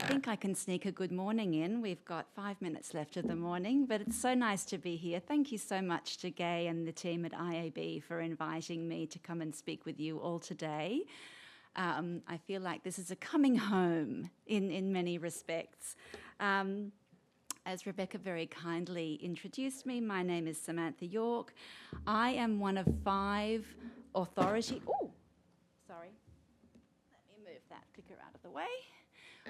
think I can sneak a good morning in. We've got 5 minutes left of the morning, but it's so nice to be here. Thank you so much to Gay and the team at IAB for inviting me to come and speak with you all today. I feel like this is a coming home in many respects. As Rebecca very kindly introduced me, my name is Samantha Yorke. I am one of 5 authority... Oh, sorry. Let me move that clicker out of the way.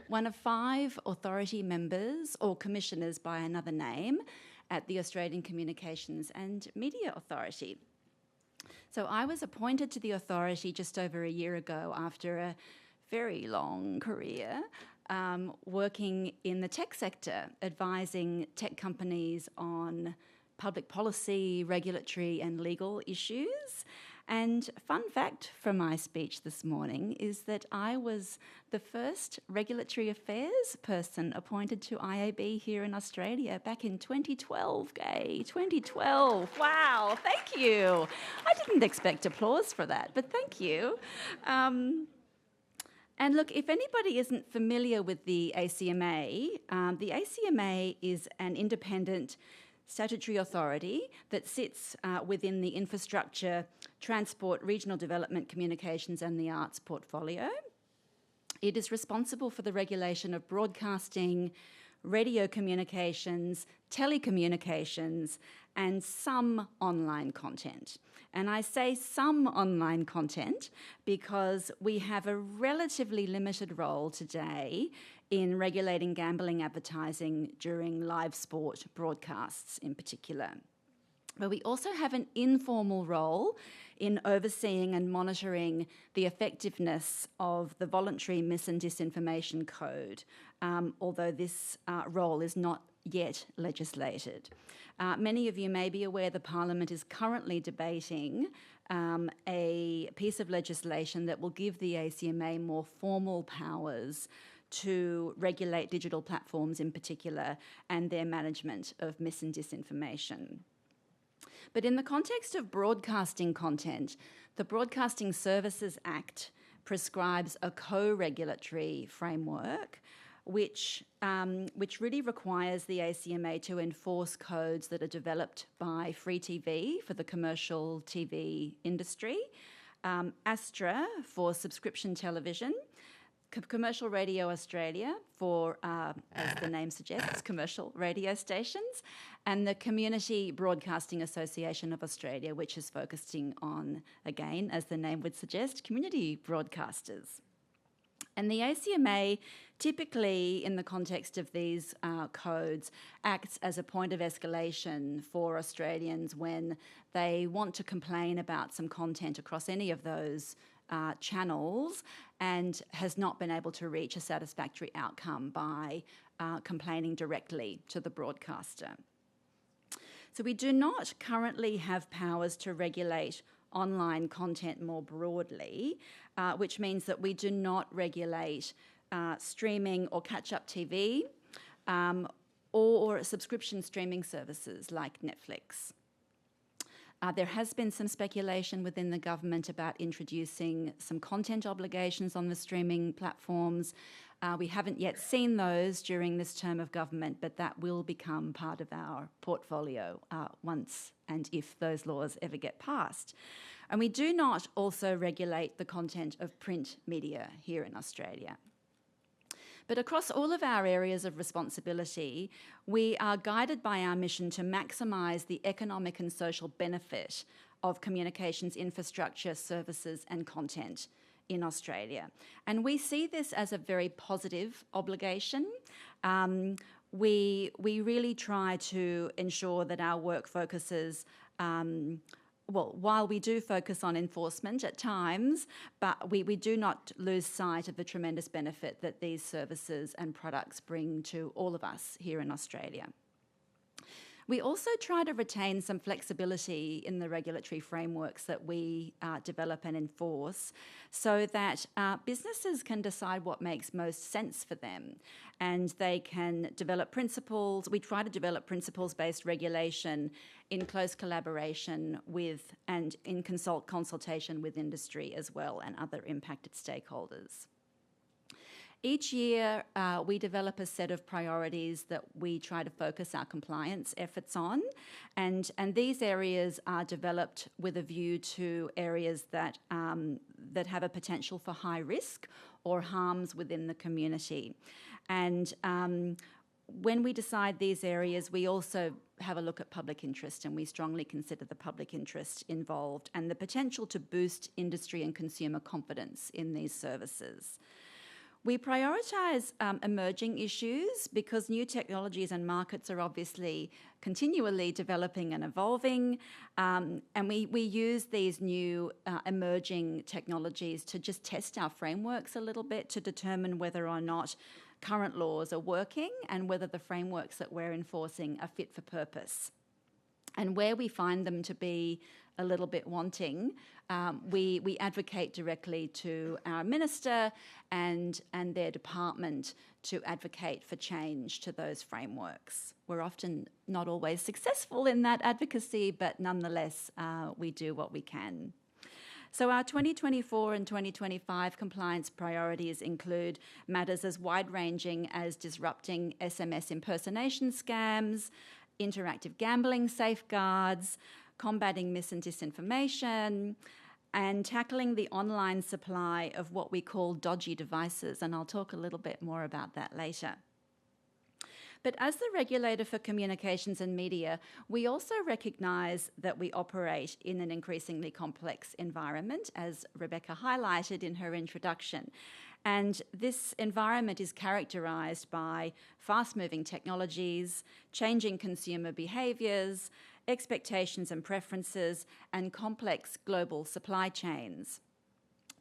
One of 5 authority members or commissioners by another name at the Australian Communications and Media Authority. So I was appointed to the authority just over a year ago after a very long career working in the tech sector, advising tech companies on public policy, regulatory and legal issues. And fun fact from my speech this morning is that I was the first regulatory affairs person appointed to IAB here in Australia back in 2012, Gay, 2012. Wow, thank you. I didn't expect applause for that, but thank you. And look, if anybody isn't familiar with the ACMA is an independent statutory authority that sits within the infrastructure, transport, regional development, communications and the arts portfolio. It is responsible for the regulation of broadcasting, radio communications, telecommunications and some online content. And I say some online content because we have a relatively limited role today in regulating gambling advertising during live sport broadcasts in particular. But we also have an informal role in overseeing and monitoring the effectiveness of the voluntary mis- and disinformation code, although this role is not yet legislated. Many of you may be aware the Parliament is currently debating a piece of legislation that will give the ACMA more formal powers to regulate digital platforms in particular and their management of mis- and disinformation. But in the context of broadcasting content, the Broadcasting Services Act prescribes a co-regulatory framework which really requires the ACMA to enforce codes that are developed by Free TV for the commercial TV industry, Astra for subscription television, Commercial Radio Australia for, as the name suggests, commercial radio stations, and the Community Broadcasting Association of Australia, which is focusing on, again, as the name would suggest, community broadcasters. And the ACMA, typically in the context of these codes, acts as a point of escalation for Australians when they want to complain about some content across any of those channels and has not been able to reach a satisfactory outcome by complaining directly to the broadcaster. So we do not currently have powers to regulate online content more broadly, which means that we do not regulate streaming or catch-up TV or subscription streaming services like Netflix. There has been some speculation within the government about introducing some content obligations on the streaming platforms. We haven't yet seen those during this term of government, but that will become part of our portfolio once and if those laws ever get passed. And we do not also regulate the content of print media here in Australia. But across all of our areas of responsibility, we are guided by our mission to maximise the economic and social benefit of communications infrastructure, services and content in Australia. And we see this as a very positive obligation. We really try to ensure that our work focuses while we do focus on enforcement at times, but we do not lose sight of the tremendous benefit that these services and products bring to all of us here in Australia. We also try to retain some flexibility in the regulatory frameworks that we develop and enforce so that businesses can decide what makes most sense for them and they can develop principles. We try to develop principles-based regulation in close collaboration with and in consultation with industry as well and other impacted stakeholders. Each year, we develop a set of priorities that we try to focus our compliance efforts on, and these areas are developed with a view to areas that, that have a potential for high risk or harms within the community. And when we decide these areas, we also have a look at public interest, and we strongly consider the public interest involved and the potential to boost industry and consumer confidence in these services. We prioritise emerging issues because new technologies and markets are obviously continually developing and evolving, and we use these new emerging technologies to just test our frameworks a little bit to determine whether or not current laws are working and whether the frameworks that we're enforcing are fit for purpose. And where we find them to be a little bit wanting, we advocate directly to our minister and their department to advocate for change to those frameworks. We're often not always successful in that advocacy, but nonetheless, we do what we can. So our 2024 and 2025 compliance priorities include matters as wide-ranging as disrupting SMS impersonation scams, interactive gambling safeguards, combating mis and disinformation, and tackling the online supply of what we call dodgy devices, and I'll talk a little bit more about that later. But as the regulator for communications and media, we also recognise that we operate in an increasingly complex environment, as Rebecca highlighted in her introduction. And this environment is characterised by fast-moving technologies, changing consumer behaviours, expectations and preferences, and complex global supply chains.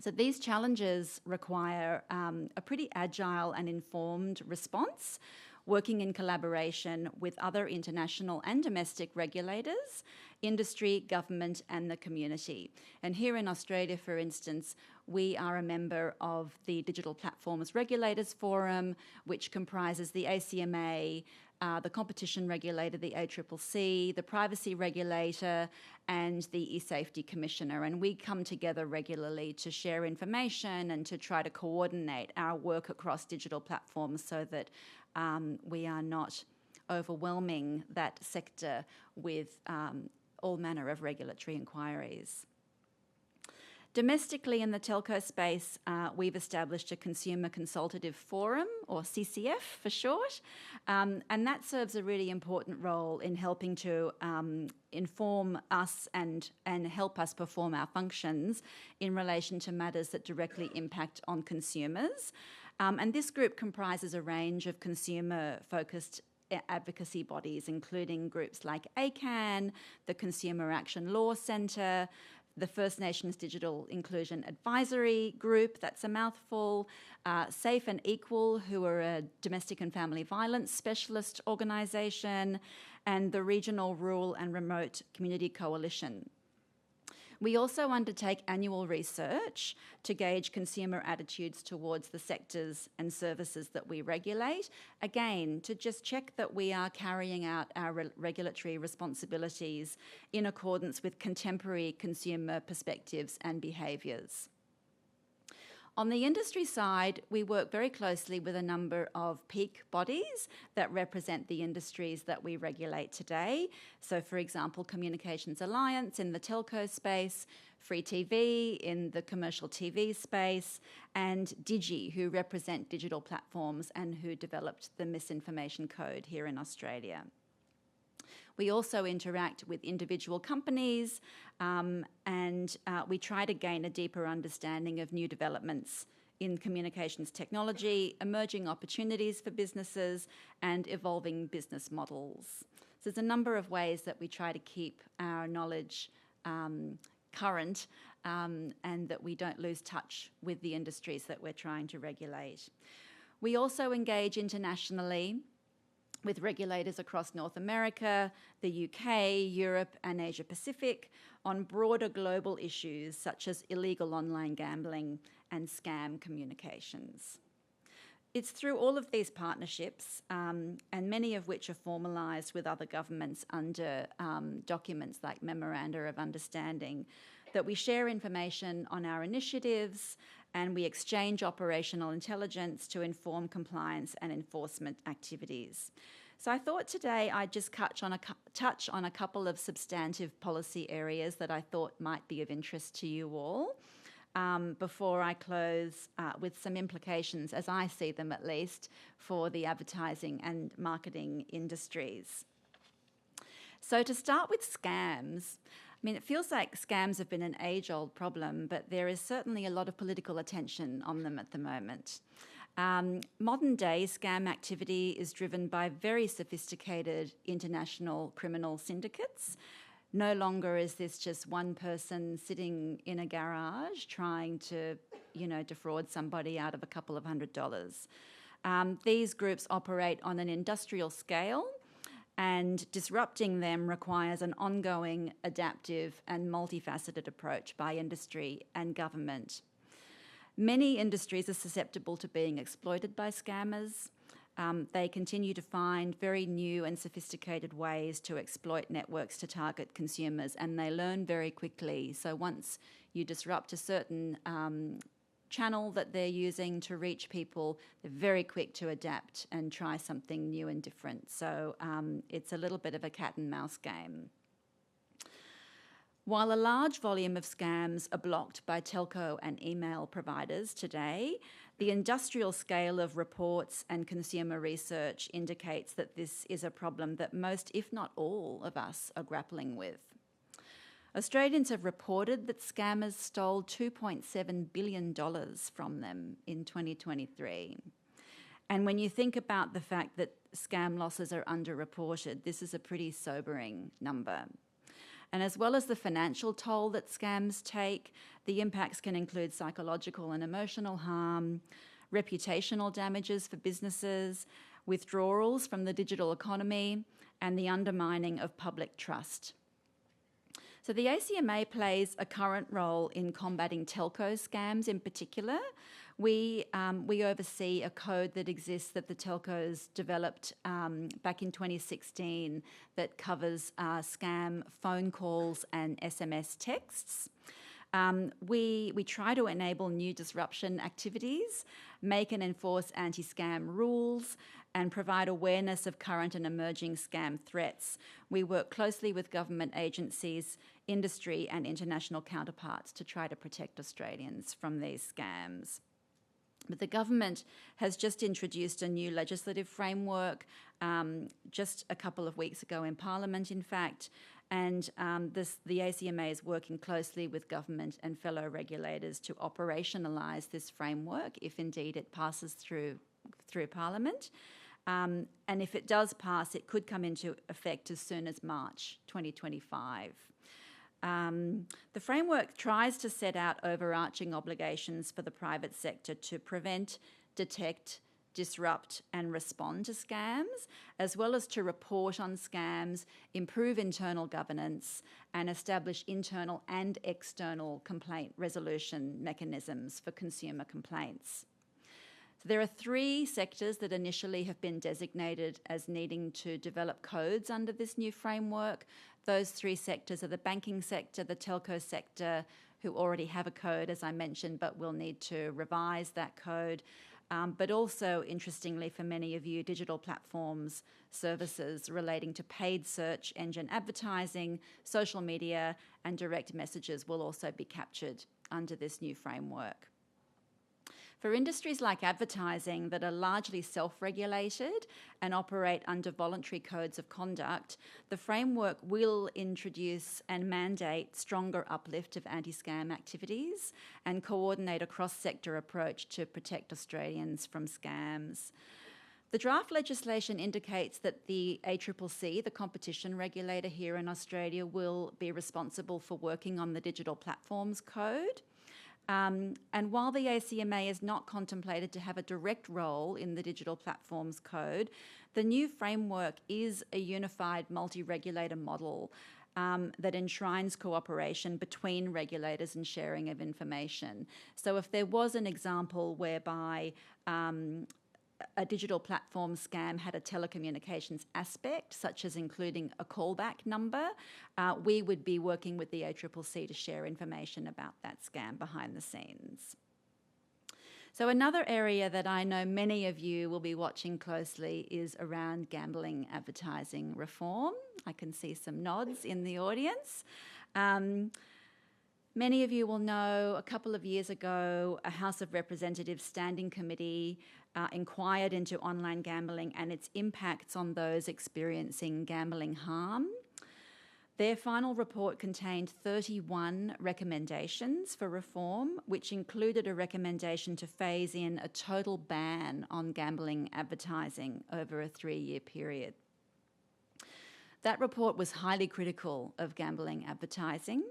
So these challenges require a pretty agile and informed response, working in collaboration with other international and domestic regulators, industry, government, and the community. And here in Australia, for instance, we are a member of the Digital Platforms Regulators Forum, which comprises the ACMA, the competition regulator, the ACCC, the privacy regulator, and the e-safety commissioner. And we come together regularly to share information and to try to coordinate our work across digital platforms so that we are not overwhelming that sector with all manner of regulatory inquiries. Domestically in the telco space, we've established a Consumer Consultative Forum, or CCF for short, and that serves a really important role in helping to inform us and help us perform our functions in relation to matters that directly impact on consumers. And this group comprises a range of consumer-focused advocacy bodies, including groups like ACAN, the Consumer Action Law Centre, the First Nations Digital Inclusion Advisory Group, that's a mouthful, Safe and Equal, who are a domestic and family violence specialist organisation, and the Regional Rural and Remote Community Coalition. We also undertake annual research to gauge consumer attitudes towards the sectors and services that we regulate, again, to just check that we are carrying out our regulatory responsibilities in accordance with contemporary consumer perspectives and behaviours. On the industry side, we work very closely with a number of peak bodies that represent the industries that we regulate today. So, for example, Communications Alliance in the telco space, Free TV in the commercial TV space, and Digi, who represent digital platforms and who developed the Misinformation Code here in Australia. We also interact with individual companies and we try to gain a deeper understanding of new developments in communications technology, emerging opportunities for businesses, and evolving business models. So there's a number of ways that we try to keep our knowledge current and that we don't lose touch with the industries that we're trying to regulate. We also engage internationally with regulators across North America, the UK, Europe, and Asia Pacific on broader global issues such as illegal online gambling and scam communications. It's through all of these partnerships, and many of which are formalised with other governments under documents like Memoranda of Understanding, that we share information on our initiatives, and we exchange operational intelligence to inform compliance and enforcement activities. So I thought today I'd just touch on a couple of substantive policy areas that I thought might be of interest to you all before I close with some implications, as I see them at least, for the advertising and marketing industries. So to start with scams, I mean, it feels like scams have been an age-old problem, but there is certainly a lot of political attention on them at the moment. Modern-day scam activity is driven by very sophisticated international criminal syndicates. No longer is this just one person sitting in a garage trying to, defraud somebody out of a couple of $100s. These groups operate on an industrial scale, and disrupting them requires an ongoing, adaptive and multifaceted approach by industry and government. Many industries are susceptible to being exploited by scammers. They continue to find very new and sophisticated ways to exploit networks to target consumers, and they learn very quickly. So once you disrupt a certain channel that they're using to reach people, they're very quick to adapt and try something new and different. So it's a little bit of a cat and mouse game. While a large volume of scams are blocked by telco and email providers today, the industrial scale of reports and consumer research indicates that this is a problem that most, if not all, of us are grappling with. Australians have reported that scammers stole $2.7 billion from them in 2023. And when you think about the fact that scam losses are underreported, this is a pretty sobering number. And as well as the financial toll that scams take, the impacts can include psychological and emotional harm, reputational damages for businesses, withdrawals from the digital economy, and the undermining of public trust. So the ACMA plays a current role in combating telco scams in particular. We oversee a code that exists that the telcos developed back in 2016 that covers scam phone calls and SMS texts. We try to enable new disruption activities, make and enforce anti-scam rules, and provide awareness of current and emerging scam threats. We work closely with government agencies, industry and international counterparts to try to protect Australians from these scams. But the government has just introduced a new legislative framework just a couple of weeks ago in Parliament, in fact, and the ACMA is working closely with government and fellow regulators to operationalise this framework, if indeed it passes through Parliament. And if it does pass, it could come into effect as soon as March 2025. The framework tries to set out overarching obligations for the private sector to prevent, detect, disrupt and respond to scams, as well as to report on scams, improve internal governance and establish internal and external complaint resolution mechanisms for consumer complaints. So there are 3 sectors that initially have been designated as needing to develop codes under this new framework. Those 3 sectors are the banking sector, the telco sector, who already have a code, as I mentioned, but will need to revise that code. But also, interestingly for many of you, digital platforms, services relating to paid search engine advertising, social media and direct messages will also be captured under this new framework. For industries like advertising that are largely self-regulated and operate under voluntary codes of conduct, the framework will introduce and mandate stronger uplift of anti-scam activities and coordinate a cross-sector approach to protect Australians from scams. The draft legislation indicates that the ACCC, the competition regulator here in Australia, will be responsible for working on the Digital Platforms Code. And while the ACMA is not contemplated to have a direct role in the Digital Platforms Code, the new framework is a unified multi-regulator model that enshrines cooperation between regulators and sharing of information. So if there was an example whereby a digital platform scam had a telecommunications aspect, such as including a callback number, we would be working with the ACCC to share information about that scam behind the scenes. So another area that I know many of you will be watching closely is around gambling advertising reform. I can see some nods in the audience. Many of you will know a couple of years ago, a House of Representatives Standing Committee inquired into online gambling and its impacts on those experiencing gambling harm. Their final report contained 31 recommendations for reform, which included a recommendation to phase in a total ban on gambling advertising over a 3-year period. That report was highly critical of gambling advertising,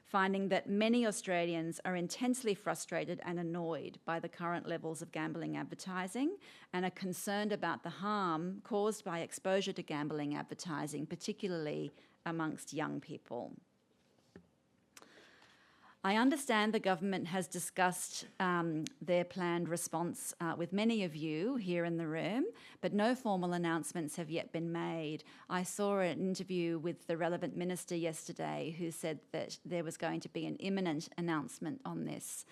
finding that many Australians are intensely frustrated and annoyed by the current levels of gambling advertising and are concerned about the harm caused by exposure to gambling advertising, particularly amongst young people. I understand the government has discussed their planned response with many of you here in the room, but no formal announcements have yet been made. I saw an interview with the relevant minister yesterday who said that there was going to be an imminent announcement on this.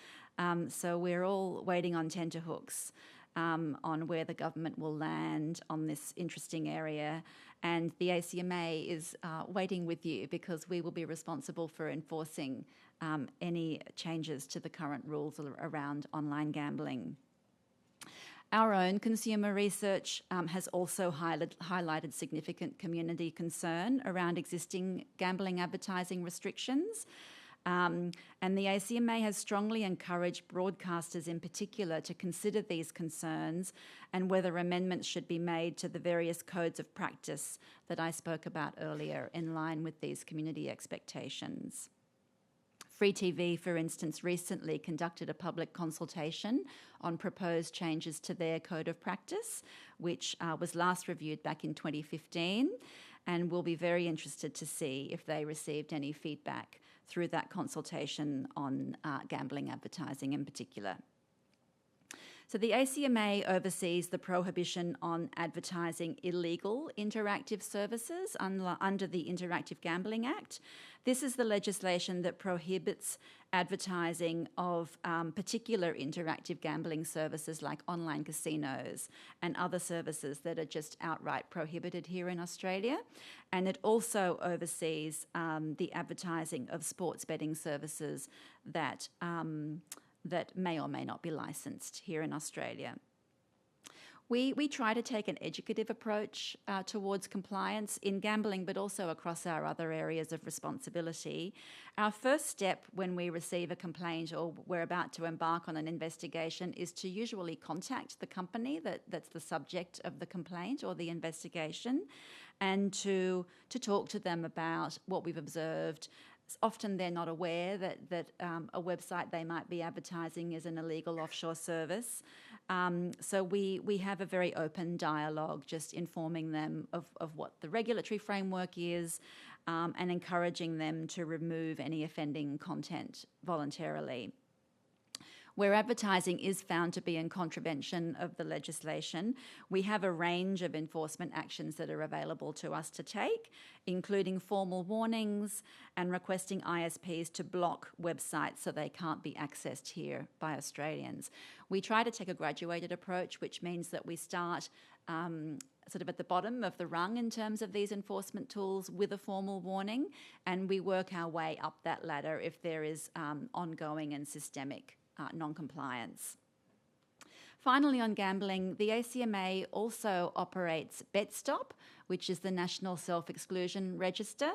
So we're all waiting on tenterhooks on where the government will land on this interesting area. And the ACMA is waiting with you because we will be responsible for enforcing any changes to the current rules around online gambling. Our own consumer research has also highlighted significant community concern around existing gambling advertising restrictions. And the ACMA has strongly encouraged broadcasters in particular to consider these concerns and whether amendments should be made to the various codes of practice that I spoke about earlier in line with these community expectations. Free TV, for instance, recently conducted a public consultation on proposed changes to their code of practice, which was last reviewed back in 2015, and we'll be very interested to see if they received any feedback through that consultation on gambling advertising in particular. So the ACMA oversees the prohibition on advertising illegal interactive services under the Interactive Gambling Act. This is the legislation that prohibits advertising of particular interactive gambling services like online casinos and other services that are just outright prohibited here in Australia. And it also oversees the advertising of sports betting services that may or may not be licensed here in Australia. We try to take an educative approach towards compliance in gambling, but also across our other areas of responsibility. Our first step when we receive a complaint or we're about to embark on an investigation is to usually contact the company that's the subject of the complaint or the investigation, and to talk to them about what we've observed. Often they're not aware that a website they might be advertising is an illegal offshore service. So we have a very open dialogue, just informing them of what the regulatory framework is and encouraging them to remove any offending content voluntarily. Where advertising is found to be in contravention of the legislation, we have a range of enforcement actions that are available to us to take, including formal warnings and requesting ISPs to block websites so they can't be accessed here by Australians. We try to take a graduated approach, which means that we start sort of at the bottom of the rung in terms of these enforcement tools with a formal warning, and we work our way up that ladder if there is ongoing and systemic non-compliance. Finally, on gambling, the ACMA also operates BetStop, which is the National Self-Exclusion Register.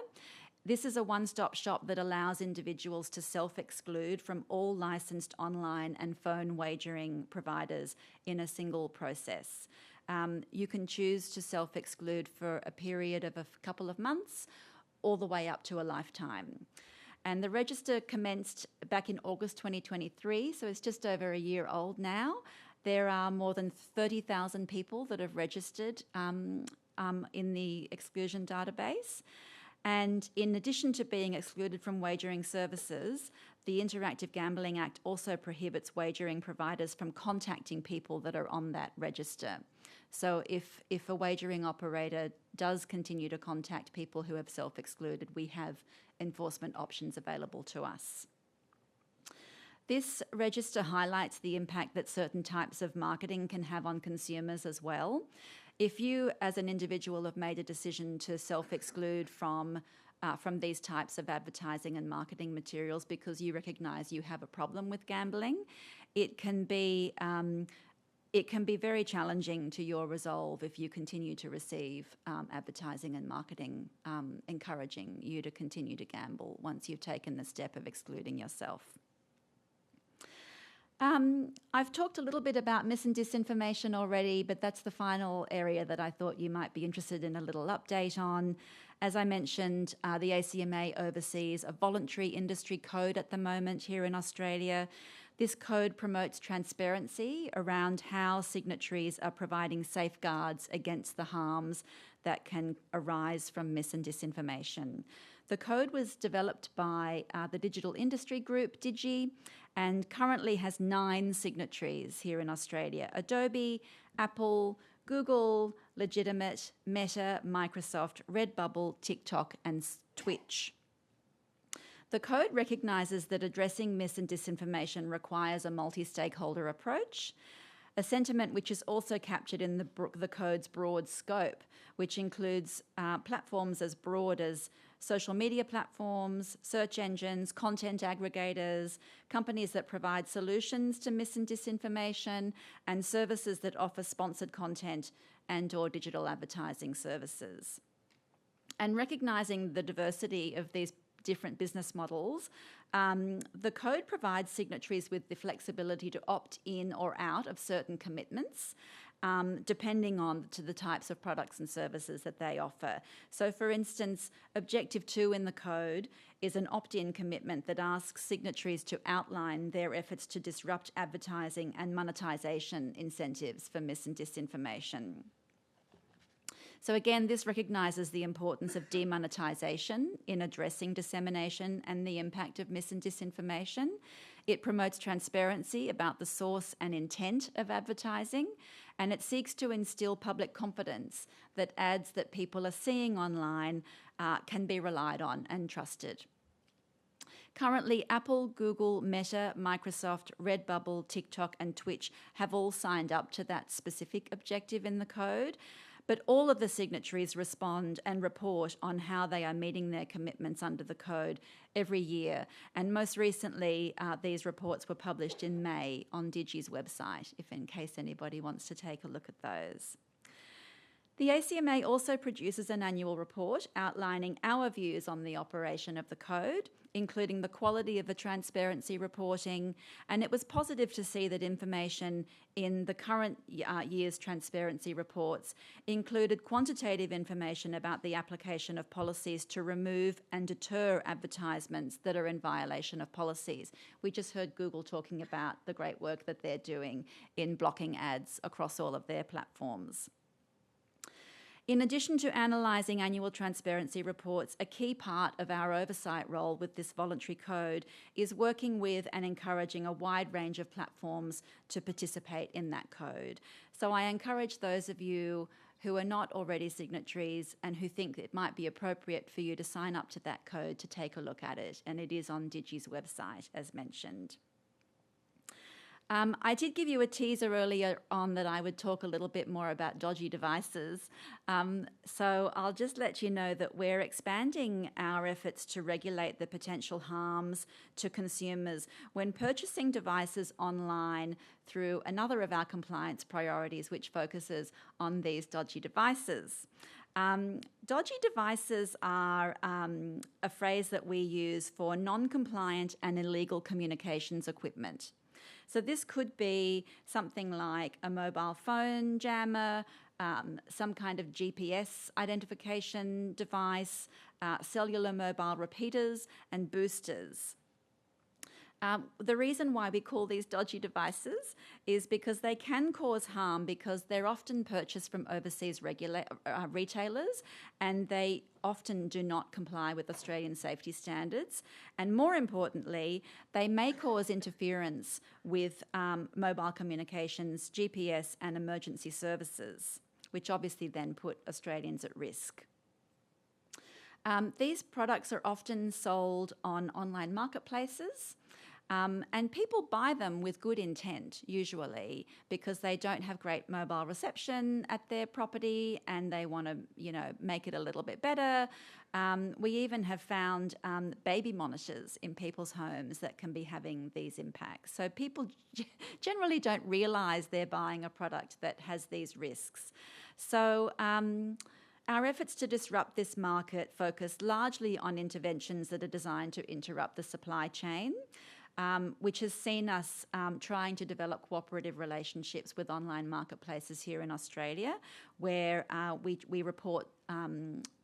This is a one-stop shop that allows individuals to self-exclude from all licensed online and phone wagering providers in a single process. You can choose to self-exclude for a period of a couple of months all the way up to a lifetime. And the register commenced back in August 2023, so it's just over a year old now. There are more than 30,000 people that have registered in the exclusion database. And in addition to being excluded from wagering services, the Interactive Gambling Act also prohibits wagering providers from contacting people that are on that register. So if a wagering operator does continue to contact people who have self-excluded, we have enforcement options available to us. This register highlights the impact that certain types of marketing can have on consumers as well. If you, as an individual, have made a decision to self-exclude from these types of advertising and marketing materials because you recognise you have a problem with gambling, it can be very challenging to your resolve if you continue to receive advertising and marketing encouraging you to continue to gamble once you've taken the step of excluding yourself. I've talked a little bit about mis and disinformation already, but that's the final area that I thought you might be interested in a little update on. As I mentioned, the ACMA oversees a voluntary industry code at the moment here in Australia. This code promotes transparency around how signatories are providing safeguards against the harms that can arise from mis and disinformation. The code was developed by the digital industry group, Digi, and currently has 9 signatories here in Australia: Adobe, Apple, Google, Legitimate, Meta, Microsoft, Redbubble, TikTok, and Twitch. The code recognises that addressing mis and disinformation requires a multi-stakeholder approach, a sentiment which is also captured in the code's broad scope, which includes platforms as broad as social media platforms, search engines, content aggregators, companies that provide solutions to mis and disinformation, and services that offer sponsored content and/or digital advertising services. And recognising the diversity of these different business models, the code provides signatories with the flexibility to opt in or out of certain commitments, depending on the types of products and services that they offer. So, for instance, Objective 2 in the code is an opt-in commitment that asks signatories to outline their efforts to disrupt advertising and monetisation incentives for mis and disinformation. So again, this recognises the importance of demonetisation in addressing dissemination and the impact of mis and disinformation. It promotes transparency about the source and intent of advertising, and it seeks to instil public confidence that ads that people are seeing online can be relied on and trusted. Currently, Apple, Google, Meta, Microsoft, Redbubble, TikTok, and Twitch have all signed up to that specific objective in the code. But all of the signatories respond and report on how they are meeting their commitments under the code every year. And most recently, these reports were published in May on Digi's website, if in case anybody wants to take a look at those. The ACMA also produces an annual report outlining our views on the operation of the code, including the quality of the transparency reporting, and it was positive to see that information in the current year's transparency reports included quantitative information about the application of policies to remove and deter advertisements that are in violation of policies. We just heard Google talking about the great work that they're doing in blocking ads across all of their platforms. In addition to analysing annual transparency reports, a key part of our oversight role with this voluntary code is working with and encouraging a wide range of platforms to participate in that code. So I encourage those of you who are not already signatories and who think it might be appropriate for you to sign up to that code to take a look at it, and it is on Digi's website, as mentioned. I did give you a teaser earlier on that I would talk a little bit more about dodgy devices. So I'll just let you know that we're expanding our efforts to regulate the potential harms to consumers when purchasing devices online through another of our compliance priorities, which focuses on these dodgy devices. Dodgy devices are a phrase that we use for non-compliant and illegal communications equipment. So this could be something like a mobile phone jammer, some kind of GPS identification device, cellular mobile repeaters and boosters. The reason why we call these dodgy devices is because they can cause harm because they're often purchased from overseas retailers, and they often do not comply with Australian safety standards. And more importantly, they may cause interference with mobile communications, GPS and emergency services, which obviously then put Australians at risk. These products are often sold on online marketplaces. And people buy them with good intent, usually, because they don't have great mobile reception at their property and they want to, make it a little bit better. We even have found baby monitors in people's homes that can be having these impacts. So people generally don't realise they're buying a product that has these risks. So our efforts to disrupt this market focus largely on interventions that are designed to interrupt the supply chain. Which has seen us trying to develop cooperative relationships with online marketplaces here in Australia, where we report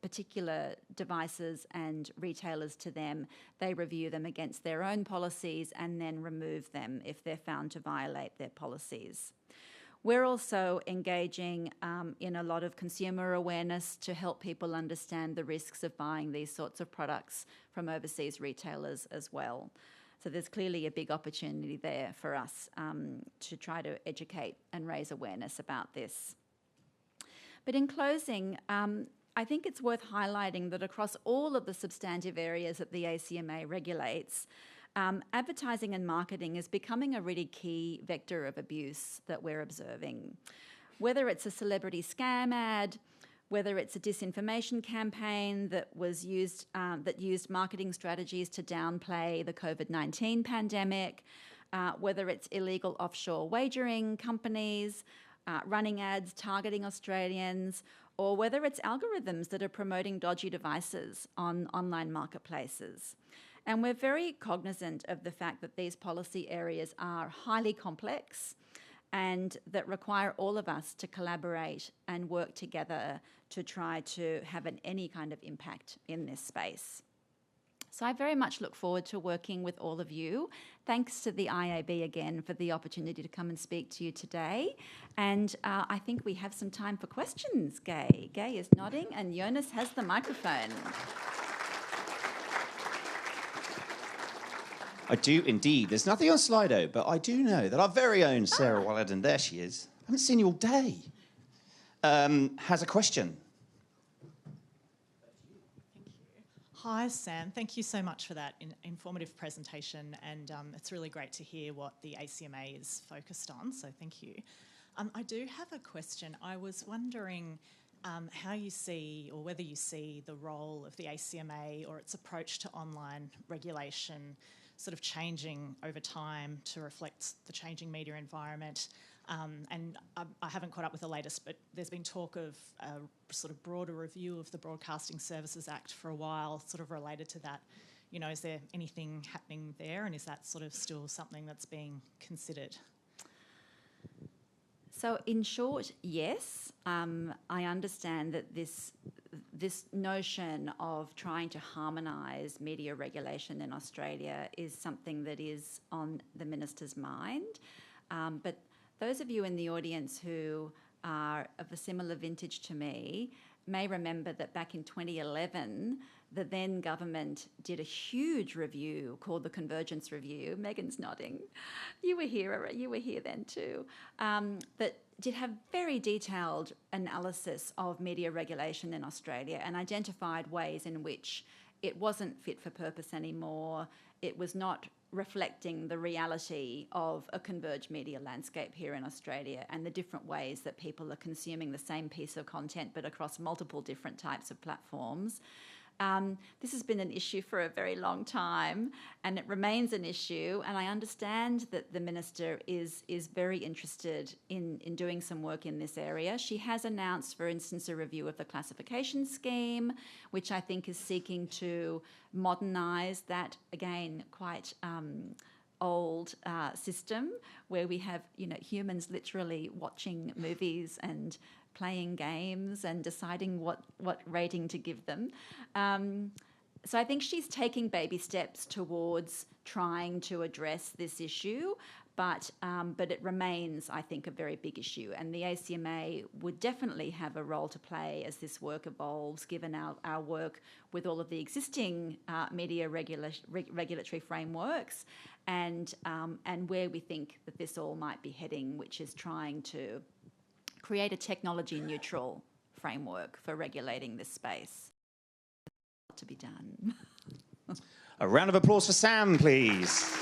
particular devices and retailers to them. They review them against their own policies and then remove them if they're found to violate their policies. We're also engaging in a lot of consumer awareness to help people understand the risks of buying these sorts of products from overseas retailers as well. So there's clearly a big opportunity there for us to try to educate and raise awareness about this. But in closing, I think it's worth highlighting that across all of the substantive areas that the ACMA regulates, advertising and marketing is becoming a really key vector of abuse that we're observing. Whether it's a celebrity scam ad, whether it's a disinformation campaign that used marketing strategies to downplay the COVID-19 pandemic, whether it's illegal offshore wagering companies running ads targeting Australians, or whether it's algorithms that are promoting dodgy devices on online marketplaces. And we're very cognizant of the fact that these policy areas are highly complex and that require all of us to collaborate and work together to try to have any kind of impact in this space. So I very much look forward to working with all of you. Thanks to the IAB again for the opportunity to come and speak to you today. And I think we have some time for questions, Gay. Gay is nodding and Jonas has the microphone. I do indeed. There's nothing on Slido, but I do know that our very own Sarah Walladon, there she is, I haven't seen you all day, has a question. Hi, Sam. Thank you so much for that informative presentation, and it's really great to hear what the ACMA is focused on, so thank you. I do have a question. I was wondering how you see, or whether you see, the role of the ACMA or its approach to online regulation sort of changing over time to reflect the changing media environment. And I haven't caught up with the latest, but there's been talk of a sort of broader review of the Broadcasting Services Act for a while, sort of related to that. Is there anything happening there, and is that sort of still something that's being considered? So in short, yes. I understand that this notion of trying to harmonise media regulation in Australia is something that is on the Minister's mind. But those of you in the audience who are of a similar vintage to me may remember that back in 2011, the then government did a huge review called the Convergence Review. Megan's nodding. You were here then too. That did have very detailed analysis of media regulation in Australia and identified ways in which it wasn't fit for purpose anymore. It was not reflecting the reality of a converged media landscape here in Australia and the different ways that people are consuming the same piece of content but across multiple different types of platforms. This has been an issue for a very long time and it remains an issue, and I understand that the Minister is very interested in doing some work in this area. She has announced, for instance, a review of the classification scheme, which I think is seeking to modernise that, again, quite old system where we have humans literally watching movies and playing games and deciding what rating to give them. So I think she's taking baby steps towards trying to address this issue, but it remains, I think, a very big issue. And the ACMA would definitely have a role to play as this work evolves, given our work with all of the existing media regulatory frameworks, and where we think that this all might be heading, which is trying to create a technology-neutral framework for regulating this space. To be done. A round of applause for Sam, please.